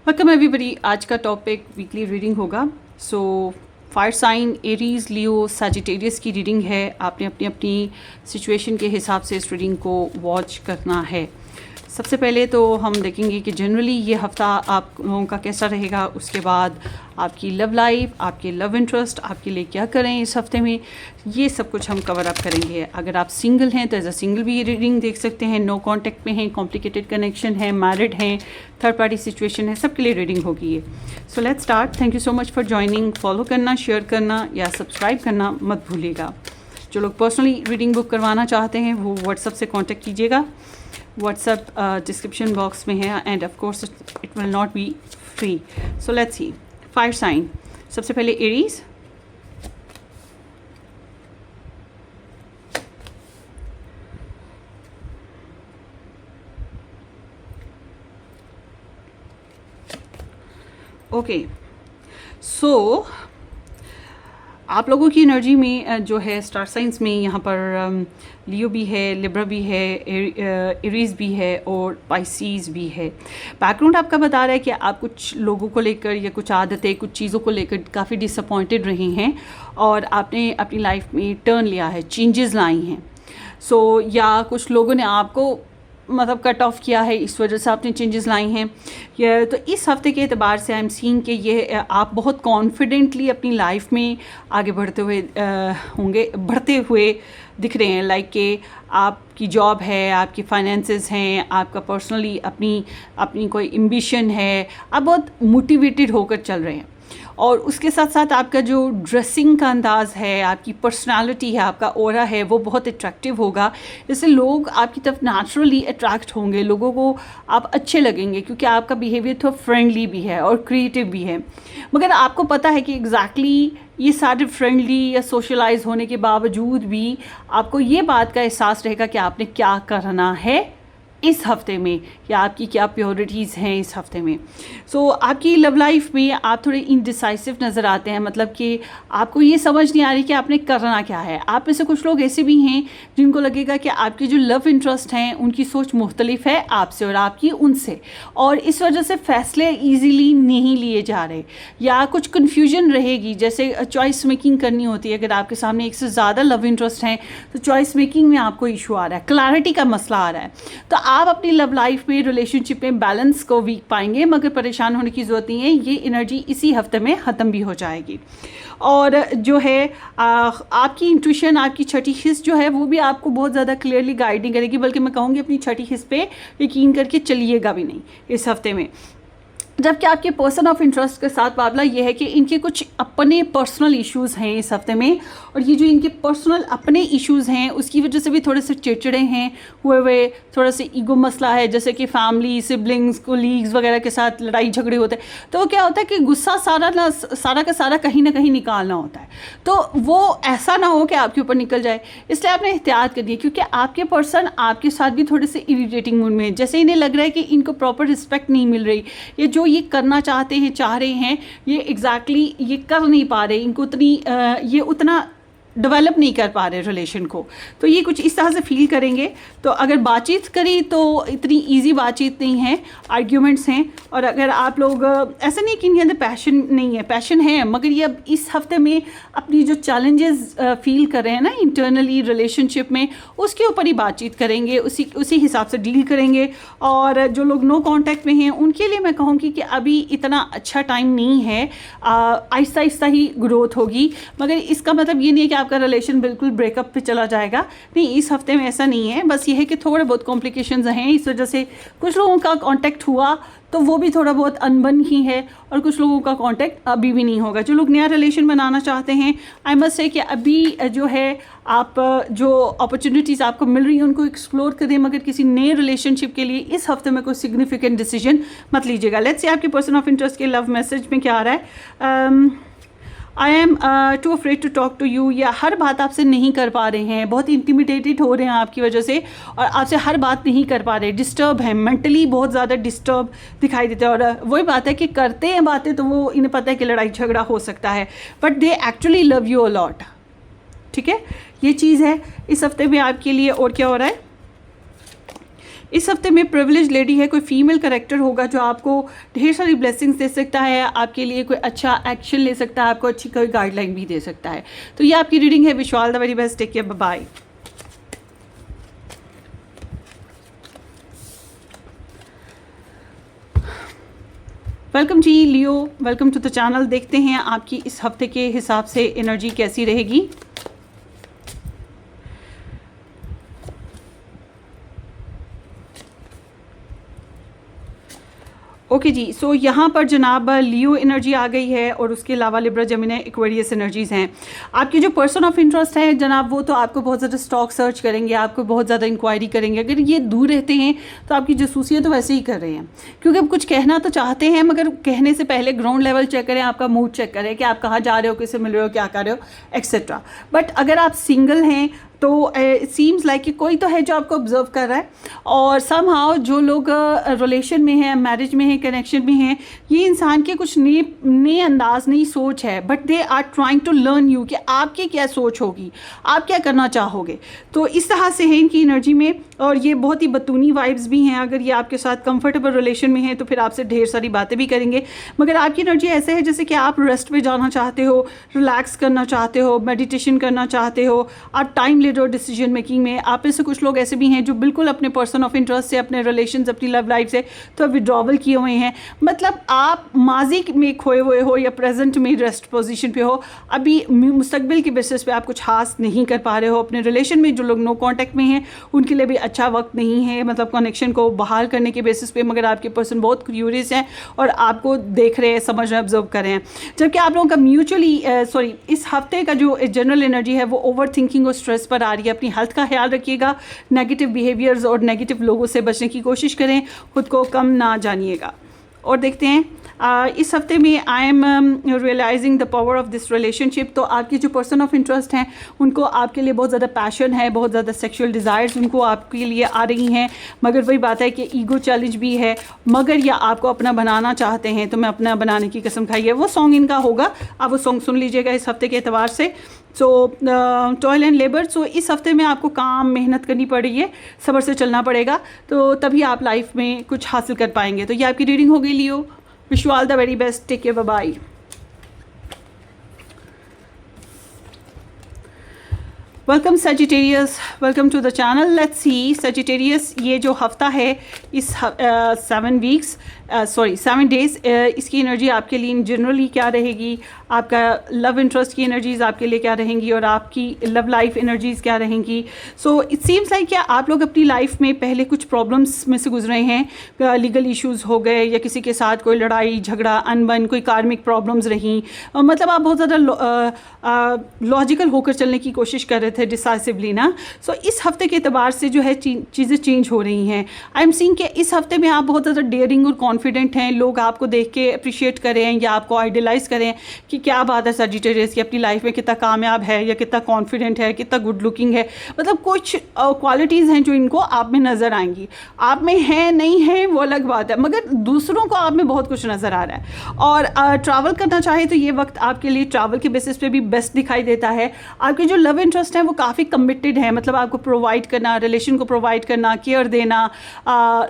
Welcome everybody. आज का topic weekly reading होगा। सो फायर साइन एरीज, लियो, सजिटेरियस की रीडिंग है। आपने अपनी अपनी सिचुएशन के हिसाब से इस रीडिंग को वॉच करना है। सबसे पहले तो हम देखेंगे कि जनरली ये हफ़्ता आप लोगों का कैसा रहेगा। उसके बाद आपकी लव लाइफ, आपके लव इंटरेस्ट, आपके लिए क्या करें इस हफ्ते में, ये सब कुछ हम कवर अप करेंगे। अगर आप सिंगल हैं तो एज अ सिंगल भी ये रीडिंग देख सकते हैं। नो कॉन्टैक्ट में हैं, कॉम्प्लिकेटेड कनेक्शन है, मैरिड हैं, थर्ड पार्टी सिचुएशन है, सबके लिए रीडिंग होगी ये। So let's start. Thank you so much for joining. Follow करना, शेयर करना या सब्सक्राइब करना मत भूलिएगा। जो लोग पर्सनली रीडिंग बुक करवाना चाहते हैं वो व्हाट्सएप से कॉन्टैक्ट कीजिएगा। व्हाट्सएप डिस्क्रिप्शन बॉक्स में है and of course it will not be free. So let's see. Fire sign, सबसे पहले एरीज। ओके, सो आप लोगों की एनर्जी में जो है स्टार साइंस में यहाँ पर लियो भी है, लिब्रा भी है, एरीज भी है और पाइसीज भी है। बैकग्राउंड आपका बता रहा है कि आप कुछ लोगों को लेकर या कुछ आदतें, कुछ चीज़ों को लेकर काफ़ी डिसअपॉइंटेड रहे हैं और आपने अपनी लाइफ में टर्न लिया है, चेंजेस लाई हैं। सो या कुछ लोगों ने आपको मतलब कट ऑफ किया है, इस वजह से आपने चेंजेस लाई हैं। ये तो इस हफ्ते के एतबार से आई एम सीइंग कि ये आप बहुत कॉन्फिडेंटली अपनी लाइफ में आगे बढ़ते हुए दिख रहे हैं। लाइक कि आपकी जॉब है, आपकी फाइनेंसेस हैं, आपका पर्सनली अपनी कोई एम्बिशन है, आप बहुत मोटिवेटेड होकर चल रहे हैं। और उसके साथ साथ आपका जो ड्रेसिंग का अंदाज़ है, आपकी पर्सनालिटी है, आपका ऑरा है, वो बहुत अट्रैक्टिव होगा। इससे लोग आपकी तरफ नेचुरली अट्रैक्ट होंगे, लोगों को आप अच्छे लगेंगे क्योंकि आपका बिहेवियर थोड़ा फ्रेंडली भी है और क्रिएटिव भी है। मगर आपको पता है कि एग्जैक्टली ये सारे फ्रेंडली या सोशलाइज होने के बावजूद भी आपको ये बात का एहसास रहेगा कि आपने क्या करना है इस हफ्ते में या आपकी क्या प्रायोरिटीज़ हैं इस हफ्ते में। सो आपकी लव लाइफ में आप थोड़े इनडिसाइसिव नज़र आते हैं, मतलब कि आपको ये समझ नहीं आ रही कि आपने करना क्या है। आप में से कुछ लोग ऐसे भी हैं जिनको लगेगा कि आपके जो लव इंटरेस्ट हैं उनकी सोच मुख्तलिफ है आपसे और आपकी उनसे, और इस वजह से फ़ैसले ईजीली नहीं लिए जा रहे या कुछ कन्फ्यूजन रहेगी। जैसे चॉइस मेकिंग करनी होती है, अगर आपके सामने एक से ज़्यादा लव इंटरेस्ट हैं तो चॉइस मेकिंग में आपको इशू आ रहा है, क्लैरिटी का मसला आ रहा है। तो आप अपनी लव लाइफ में, रिलेशनशिप में बैलेंस को वीक पाएंगे, मगर परेशान होने की ज़रूरत नहीं है। ये एनर्जी इसी हफ्ते में ख़त्म भी हो जाएगी। और जो है आपकी इंट्यूशन, आपकी छठी हिस्स जो है वो भी आपको बहुत ज़्यादा क्लियरली गाइड नहीं करेगी, बल्कि मैं कहूँगी अपनी छठी हिस्स पे यकीन करके चलिएगा भी नहीं इस हफ्ते में। जबकि आपके पर्सन ऑफ इंटरेस्ट के साथ मामला ये है कि इनके कुछ अपने पर्सनल इश्यूज़ हैं इस हफ्ते में, और ये जो इनके पर्सनल अपने इश्यूज़ हैं उसकी वजह से भी थोड़े से चिड़चिड़े हैं हुए थोड़ा सा ईगो मसला है, जैसे कि फैमिली, सिबलिंग्स, कोलीग्स वगैरह के साथ लड़ाई झगड़े होते हैं। तो क्या होता है कि गुस्सा सारा का सारा कहीं ना कहीं निकालना होता है, तो वो ऐसा ना हो कि आपके ऊपर निकल जाए, इसलिए आपने एहतियात करनी है। क्योंकि आपके पर्सन आपके साथ भी थोड़े से इरिटेटिंग मूड में है, जैसे इन्हें लग रहा है कि इनको प्रॉपर रिस्पेक्ट नहीं मिल रही, ये जो ये करना चाहते हैं, चाह रहे हैं, ये एग्जैक्टली ये कर नहीं पा रहे, इनको ये उतना डेवलप नहीं कर पा रहे रिलेशन को। तो ये कुछ इस तरह से फील करेंगे। तो अगर बातचीत करी तो इतनी इजी बातचीत नहीं है, आर्ग्यूमेंट्स हैं। और अगर आप लोग ऐसा नहीं कि इनके अंदर पैशन नहीं है, पैशन है, मगर ये अब इस हफ्ते में अपनी जो चैलेंजेस फील कर रहे हैं ना इंटरनली रिलेशनशिप में, उसके ऊपर ही बातचीत करेंगे, उसी हिसाब से डील करेंगे। और जो लोग नो कॉन्टैक्ट में हैं उनके लिए मैं कहूँगी कि अभी इतना अच्छा टाइम नहीं है, आहिस्ता आहिस्ता ही ग्रोथ होगी। मगर इसका मतलब ये नहीं है कि आपका रिलेशन बिल्कुल ब्रेकअप पे चला जाएगा, नहीं, इस हफ्ते में ऐसा नहीं है। बस ये है कि थोड़े बहुत कॉम्प्लिकेशंस हैं, इस वजह से कुछ लोगों का कांटेक्ट हुआ तो वो भी थोड़ा बहुत अनबन ही है, और कुछ लोगों का कांटेक्ट अभी भी नहीं होगा। जो लोग नया रिलेशन बनाना चाहते हैं, आई मस्ट से कि अभी जो है आप जो अपॉर्चुनिटीज़ आपको मिल रही हैं उनको एक्सप्लोर करें, मगर किसी नए रिलेशनशिप के लिए इस हफ्ते में कोई सिग्निफिकेंट डिसीजन मत लीजिएगा। लेट्स से आपके पर्सन ऑफ इंटरेस्ट के लव मैसेज में क्या आ रहा है। I am too afraid to talk to you, या हर बात आपसे नहीं कर पा रहे हैं, बहुत इंटिमिडेटेड हो रहे हैं आपकी वजह से, और आपसे हर बात नहीं कर पा रहे, डिस्टर्ब हैं, मेंटली बहुत ज़्यादा डिस्टर्ब दिखाई देते हैं। और वही बात है कि करते हैं बातें तो वो इन्हें पता है कि लड़ाई झगड़ा हो सकता है, but they actually love you a lot. ठीक है, ये चीज़ है इस हफ्ते में आपके लिए। और क्या हो रहा है, इस हफ्ते में प्रिविलेज लेडी है, कोई फीमेल कैरेक्टर होगा जो आपको ढेर सारी ब्लेसिंग्स दे सकता है, आपके लिए कोई अच्छा एक्शन ले सकता है, आपको अच्छी कोई गाइडलाइन भी दे सकता है। तो ये आपकी रीडिंग है। Wish you all the very best. Take care, bye bye. Welcome ji Leo, welcome to the channel. देखते हैं आपकी इस हफ्ते के हिसाब से एनर्जी कैसी रहेगी। ओके जी, सो यहाँ पर जनाब लियो एनर्जी आ गई है और उसके अलावा लिब्रा, जेमिनी, एक्वेरियस एनर्जीज़ हैं। आपकी जो पर्सन ऑफ इंटरेस्ट है जनाब, वो तो आपको बहुत ज़्यादा स्टॉक सर्च करेंगे, आपको बहुत ज़्यादा इंक्वायरी करेंगे। अगर ये दूर रहते हैं तो आपकी जासूसियाँ तो वैसे ही कर रहे हैं, क्योंकि अब कुछ कहना तो चाहते हैं मगर कहने से पहले ग्राउंड लेवल चेक करें, आपका मूड चेक करें कि आप कहाँ जा रहे हो, किससे मिल रहे हो, क्या कर रहे हो, एक्सेट्रा। बट अगर आप सिंगल हैं तो इट सीम्स लाइक कि कोई तो है जो आपको ऑब्जर्व कर रहा है, और समहाउ जो लोग रिलेशन में हैं, मैरिज में हैं, कनेक्शन में हैं, ये इंसान के कुछ नए अंदाज, नई सोच है, but they are trying to learn you कि आपकी क्या सोच होगी, आप क्या करना चाहोगे। तो इस तरह से है इनकी एनर्जी में, और ये बहुत ही बतूनी वाइब्स भी हैं। अगर ये आपके साथ कंफर्टेबल रिलेशन में है तो फिर आपसे ढेर सारी बातें भी करेंगे, मगर आपकी एनर्जी ऐसे है जैसे कि आप रेस्ट पे जाना चाहते हो, रिलैक्स करना चाहते हो, मेडिटेशन करना चाहते हो, आप टाइम और डिसीजन मेकिंग में। आप में से कुछ लोग ऐसे भी हैं जो बिल्कुल अपने पर्सन ऑफ इंटरेस्ट से, अपने रिलेशंस, अपनी लव लाइफ से तो विड्रॉवल किए हुए हैं। मतलब आप माजी में खोए हुए हो या प्रेजेंट में रेस्ट पोजीशन पे हो, अभी मुस्तकबिल के बेसिस पे आप कुछ खास नहीं कर पा रहे हो। अपने रिलेशन में जो लोग नो कांटेक्ट में हैं उनके लिए भी अच्छा वक्त नहीं है, मतलब कनेक्शन को बहाल करने के बेसिस पे, मगर आपके पर्सन बहुत क्यूरियस हैं और आपको देख रहे हैं, समझ रहे हैं, ऑब्जर्व कर रहे हैं। जबकि आप लोगों का म्यूचुअली इस हफ्ते का जो जनरल एनर्जी है वो ओवर थिंकिंग और स्ट्रेस पर आ रही है। अपनी हेल्थ का ख्याल रखिएगा, नेगेटिव बिहेवियर्स और नेगेटिव लोगों से बचने की कोशिश करें, खुद को कम ना जानिएगा। और देखते हैं इस हफ्ते में I am realising the power of this relationship. तो आपके जो पर्सन ऑफ इंटरेस्ट हैं उनको आपके लिए बहुत ज़्यादा पैशन है, बहुत ज़्यादा सेक्सुअल डिज़ायर्स उनको आपके लिए आ रही हैं, मगर वही बात है कि ईगो चैलेंज भी है, मगर या आपको अपना बनाना चाहते हैं। तो मैं अपना बनाने की कसम खाई है, वो सॉन्ग इनका होगा, आप वो सॉन्ग सुन लीजिएगा इस हफ्ते के एतबार से। सो टॉयल एंड लेबर, सो इस हफ्ते में आपको काम मेहनत करनी पड़ रही है, सब्र से चलना पड़ेगा, तो तभी आप लाइफ में कुछ हासिल कर पाएंगे। तो ये आपकी रीडिंग हो गई Leo. Wish you all the very best. Take care, bye bye. Welcome Sagittarius, welcome to the channel. Let's see Sagittarius, ये जो हफ्ता है इस 7 डेज़, इसकी एनर्जी आपके लिए जनरली क्या रहेगी, आपका लव इंटरेस्ट की एनर्जीज़ आपके लिए क्या रहेंगी और आपकी लव लाइफ एनर्जीज़ क्या रहेंगी। सो इट सीम्स लाइक क्या आप लोग अपनी लाइफ में पहले कुछ प्रॉब्लम्स में से गुजरे हैं, लीगल इश्यूज़ हो गए या किसी के साथ कोई लड़ाई झगड़ा, अनबन, कोई कार्मिक प्रॉब्लम्स रहीं, मतलब आप बहुत ज़्यादा लॉजिकल होकर चलने की कोशिश कर रहे थे, डिसाइसिवली ना। सो इस हफ्ते के एतबार से जो है चीज़ें चेंज हो रही हैं। आई एम सीइंग कि इस हफ्ते में आप बहुत ज़्यादा डेयरिंग और कॉन्फिडेंट हैं, लोग आपको देख के अप्रिशिएट करें या आपको आइडियलाइज़ करें कि क्या बात है सजिटेरियस की अपनी लाइफ में कितना कामयाब है या कितना कॉन्फिडेंट है, कितना गुड लुकिंग है। मतलब कुछ क्वालिटीज़ हैं जो इनको आप में नज़र आएंगी। आप में है नहीं है वो अलग बात है, मगर दूसरों को आप में बहुत कुछ नज़र आ रहा है। और ट्रैवल करना चाहे तो ये वक्त आपके लिए ट्रैवल के बेसिस पे भी बेस्ट दिखाई देता है। आपके जो लव इंटरेस्ट है वो काफ़ी कमिटेड है, मतलब आपको प्रोवाइड करना, रिलेशन को प्रोवाइड करना, केयर देना,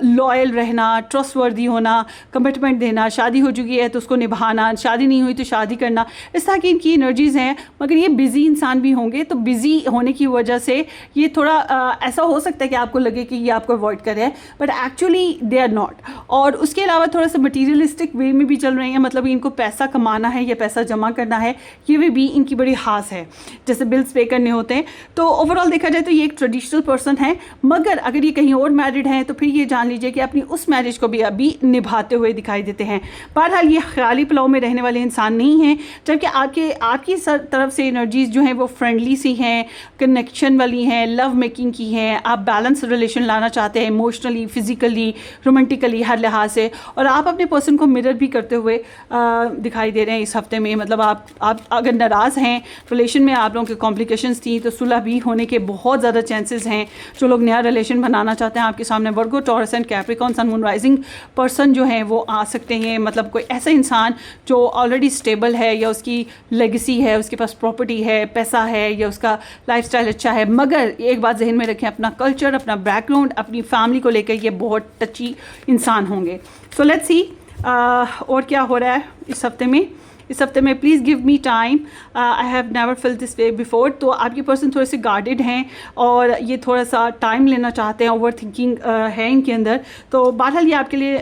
लॉयल रहना, ट्रस्टवर्दी होना, कमिटमेंट देना। शादी हो चुकी है तो उसको निभाना, शादी नहीं हुई तो शादी करना, इस तरह की इनकी एनर्जीज़ हैं। मगर ये बिज़ी इंसान भी होंगे, तो बिज़ी होने की वजह से ये थोड़ा ऐसा हो सकता है कि आपको लगे कि ये आपको अवॉइड कर रहे हैं, but actually they are not. और उसके अलावा थोड़ा सा मटीरियलिस्टिक वे में भी चल रहे हैं, मतलब इनको पैसा कमाना है या पैसा जमा करना है, ये भी इनकी बड़ी खास है, जैसे बिल्स पे करने होते हैं। तो ओवरऑल देखा जाए तो ये एक ट्रेडिशनल पर्सन है, मगर अगर ये कहीं और मैरिड हैं तो फिर ये जान लीजिए कि अपनी उस मैरिज को भी अभी निभाते हुए दिखाई देते हैं। बहरहाल ये ख्याली पुलाव में रहने वाले इंसान नहीं हैं, जबकि आपकी तरफ से एनर्जीज जो हैं वो फ्रेंडली सी हैं, कनेक्शन वाली हैं, लव मेकिंग की हैं। आप बैलेंस रिलेशन लाना चाहते हैं, इमोशनली, फिजिकली, रोमांटिकली, हर लिहाज से। और आप अपने पर्सन को मिरर भी करते हुए दिखाई दे रहे हैं इस हफ्ते में। मतलब आप अगर नाराज़ हैं, रिलेशन में आप लोगों की कॉम्प्लिकेशंस थी, तो सुलह भी होने के बहुत ज़्यादा चांसेस हैं। जो लोग नया रिलेशन बनाना चाहते हैं, आपके सामने Virgo, Taurus and Capricorn sun moon rising person जो हैं वो आ सकते हैं। मतलब कोई ऐसा इंसान जो ऑलरेडी स्टेबल है, या उसकी लेगेसी है, उसके पास प्रॉपर्टी है, पैसा है, या उसका लाइफस्टाइल अच्छा है, मगर एक बात जहन में रखें, अपना कल्चर, अपना बैकग्राउंड, अपनी फैमिली को लेकर ये बहुत टची इंसान होंगे। सो लेट्स सी और क्या हो रहा है इस हफ्ते में। इस हफ्ते में please give me time, I have never feel this way before. तो आपके पर्सन थोड़े से गार्डेड हैं और ये थोड़ा सा टाइम लेना चाहते हैं, ओवर थिंकिंग है इनके अंदर। तो बहरहाल ये आपके लिए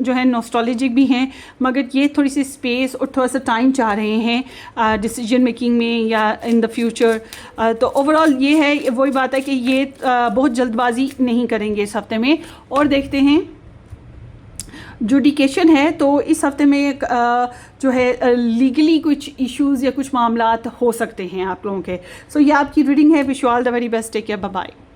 जो है नॉस्टैल्जिक भी हैं, मगर ये थोड़ी सी स्पेस और थोड़ा सा टाइम चाह रहे हैं डिसीजन मेकिंग में या इन द फ्यूचर। तो ओवरऑल ये है, वही बात है कि ये बहुत जल्दबाजी नहीं करेंगे इस हफ्ते में। और देखते हैं जुडिकेशन है, तो इस हफ्ते में जो है लीगली कुछ इश्यूज़ या कुछ मामलात हो सकते हैं आप लोगों के। सो ये आपकी रीडिंग है। Wish you all the very best, take care, bye bye.